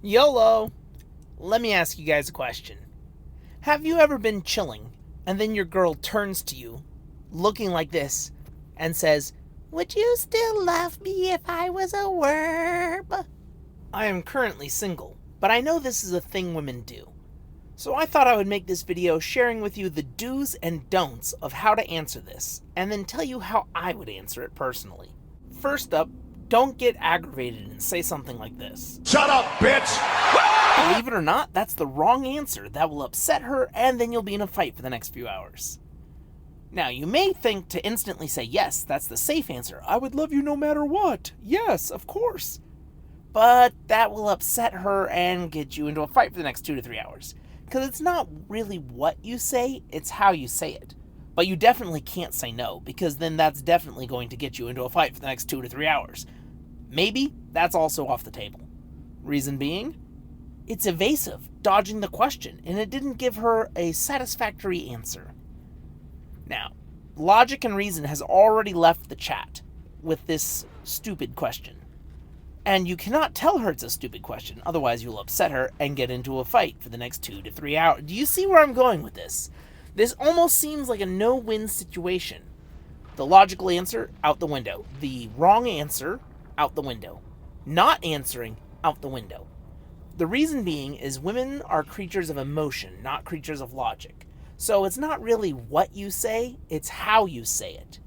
YOLO! Let me ask you guys a question. Have you ever been chilling, and then your girl turns to you, looking like this, and says, "Would you still love me if I was a worm?" I am currently single, but I know this is a thing women do. So I thought I would make this video sharing with you the do's and don'ts of how to answer this, and then tell you how I would answer it personally. First up, don't get aggravated and say something like this. Shut up, bitch! Believe it or not, that's the wrong answer. That will upset her, and then you'll be in a fight for the next few hours. Now, you may think to instantly say, yes, that's the safe answer. I would love you no matter what. Yes, of course. But that will upset her and get you into a fight for the next 2 to 3 hours. Because it's not really what you say, it's how you say it. But you definitely can't say no, because then that's definitely going to get you into a fight for the next 2 to 3 hours. Maybe that's also off the table. Reason being, it's evasive, dodging the question, and it didn't give her a satisfactory answer. Now, logic and reason has already left the chat with this stupid question. And you cannot tell her it's a stupid question, otherwise you'll upset her and get into a fight for the next 2 to 3 hours. Do you see where I'm going with this? This almost seems like a no-win situation. The logical answer, out the window. The wrong answer, out the window. Not answering, out the window. The reason being is women are creatures of emotion, not creatures of logic. So it's not really what you say, it's how you say it.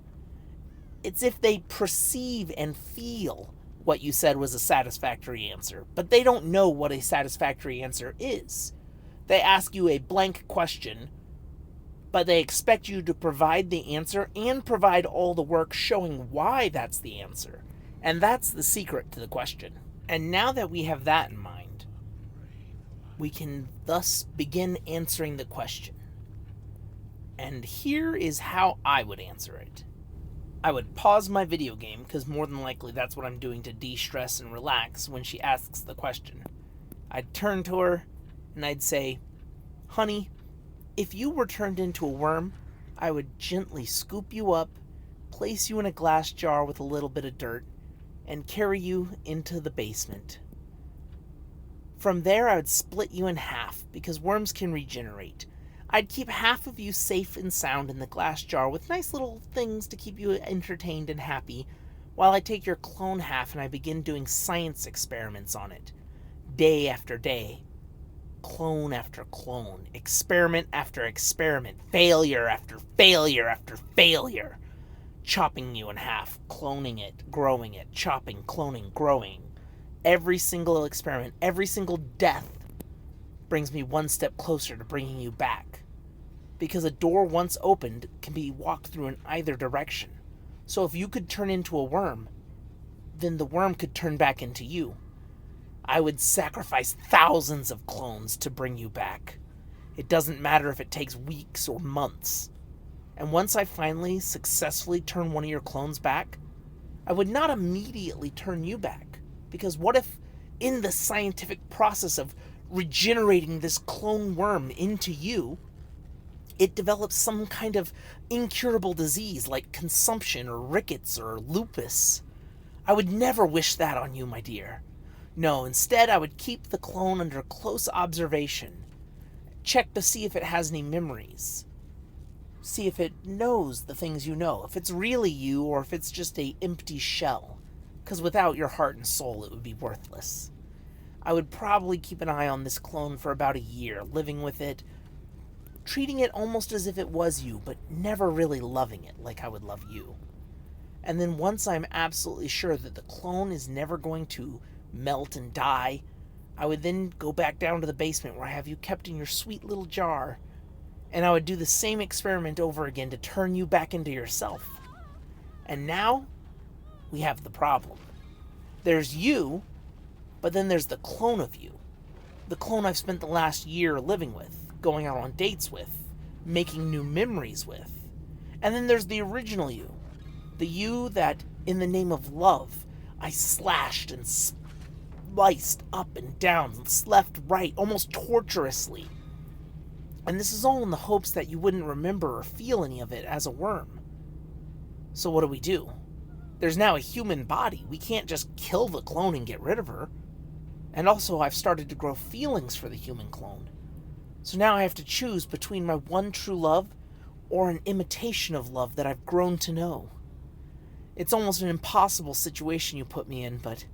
It's if they perceive and feel what you said was a satisfactory answer, but they don't know what a satisfactory answer is. They ask you a blank question, but they expect you to provide the answer and provide all the work showing why that's the answer. And that's the secret to the question. And now that we have that in mind, we can thus begin answering the question. And here is how I would answer it. I would pause my video game, because more than likely that's what I'm doing to de-stress and relax when she asks the question. I'd turn to her, and I'd say, "Honey, if you were turned into a worm, I would gently scoop you up, place you in a glass jar with a little bit of dirt, and carry you into the basement. From there, I would split you in half, because worms can regenerate. I'd keep half of you safe and sound in the glass jar with nice little things to keep you entertained and happy, while I take your clone half and I begin doing science experiments on it. Day after day. Clone after clone. Experiment after experiment. Failure after failure after failure. Chopping you in half, cloning it, growing it, chopping, cloning, growing. Every single experiment, every single death brings me one step closer to bringing you back. Because a door once opened can be walked through in either direction. So if you could turn into a worm, then the worm could turn back into you. I would sacrifice thousands of clones to bring you back. It doesn't matter if it takes weeks or months. And once I finally successfully turn one of your clones back, I would not immediately turn you back. Because what if, in the scientific process of regenerating this clone worm into you, it develops some kind of incurable disease like consumption or rickets or lupus? I would never wish that on you, my dear. No, instead I would keep the clone under close observation. Check to see if it has any memories. See if it knows the things you know, if it's really you or if it's just an empty shell. Because without your heart and soul, it would be worthless. I would probably keep an eye on this clone for about a year, living with it, treating it almost as if it was you, but never really loving it like I would love you. And then once I'm absolutely sure that the clone is never going to melt and die, I would then go back down to the basement where I have you kept in your sweet little jar, and I would do the same experiment over again to turn you back into yourself. And now, we have the problem. There's you, but then there's the clone of you. The clone I've spent the last year living with, going out on dates with, making new memories with. And then there's the original you. The you that, in the name of love, I slashed and sliced up and down, left, right, almost torturously. And this is all in the hopes that you wouldn't remember or feel any of it as a worm. So what do? There's now a human body. We can't just kill the clone and get rid of her. And also, I've started to grow feelings for the human clone. So now I have to choose between my one true love or an imitation of love that I've grown to know. It's almost an impossible situation you put me in, but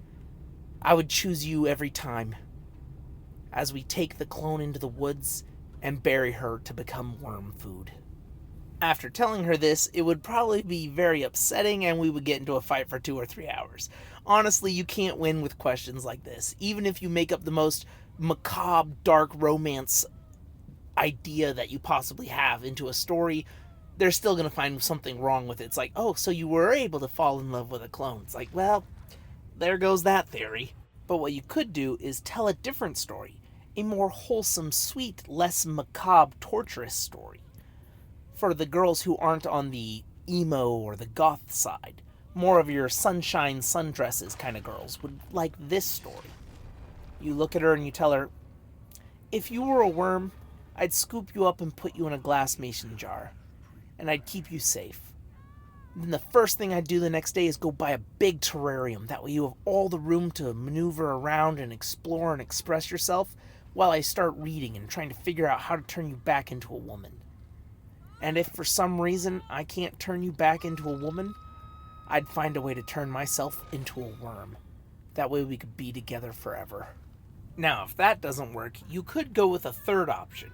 I would choose you every time, as we take the clone into the woods and bury her to become worm food. After telling her this, it would probably be very upsetting and we would get into a fight for 2 or 3 hours. Honestly, you can't win with questions like this. Even if you make up the most macabre, dark romance idea that you possibly have into a story, they're still going to find something wrong with it. It's like, oh, so you were able to fall in love with a clone. It's like, well, there goes that theory. But what you could do is tell a different story. A more wholesome, sweet, less macabre, torturous story. For the girls who aren't on the emo or the goth side, more of your sunshine sundresses kind of girls would like this story. You look at her and you tell her, if you were a worm, I'd scoop you up and put you in a glass mason jar, and I'd keep you safe. Then the first thing I'd do the next day is go buy a big terrarium. That way you have all the room to maneuver around and explore and express yourself while I start reading and trying to figure out how to turn you back into a woman. And if for some reason I can't turn you back into a woman, I'd find a way to turn myself into a worm. That way we could be together forever. Now, if that doesn't work, you could go with a third option,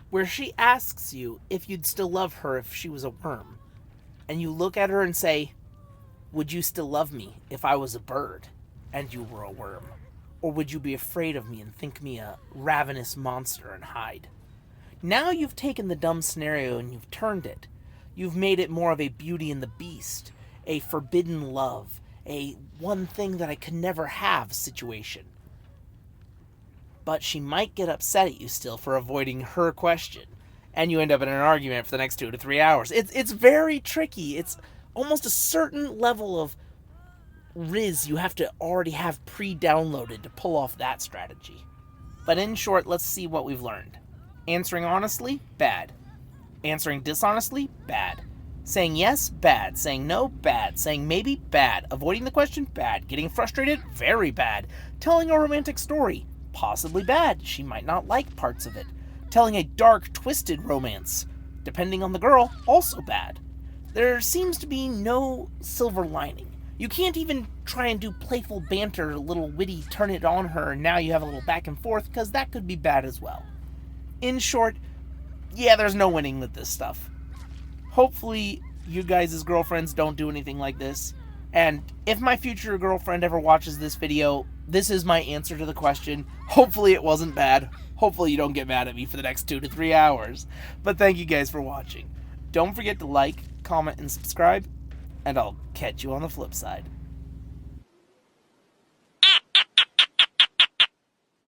where she asks you if you'd still love her if she was a worm. And you look at her and say, would you still love me if I was a bird and you were a worm? Or would you be afraid of me and think me a ravenous monster and hide? Now you've taken the dumb scenario and you've turned it. You've made it more of a Beauty and the Beast, a forbidden love, a one thing that I could never have situation. But she might get upset at you still for avoiding her question, and you end up in an argument for the next 2 to 3 hours. It's very tricky. It's almost a certain level of riz you have to already have pre-downloaded to pull off that strategy. But in short, let's see what we've learned. Answering honestly, bad. Answering dishonestly, bad. Saying yes, bad. Saying no, bad. Saying maybe, bad. Avoiding the question, bad. Getting frustrated, very bad. Telling a romantic story, possibly bad. She might not like parts of it. Telling a dark, twisted romance, depending on the girl, also bad. There seems to be no silver lining. You can't even try and do playful banter, a little witty, turn it on her, and now you have a little back and forth, because that could be bad as well. In short, yeah, there's no winning with this stuff. Hopefully, you guys' girlfriends don't do anything like this. And if my future girlfriend ever watches this video, this is my answer to the question. Hopefully it wasn't bad. Hopefully you don't get mad at me for the next 2 to 3 hours. But thank you guys for watching. Don't forget to like, comment, and subscribe. And I'll catch you on the flip side.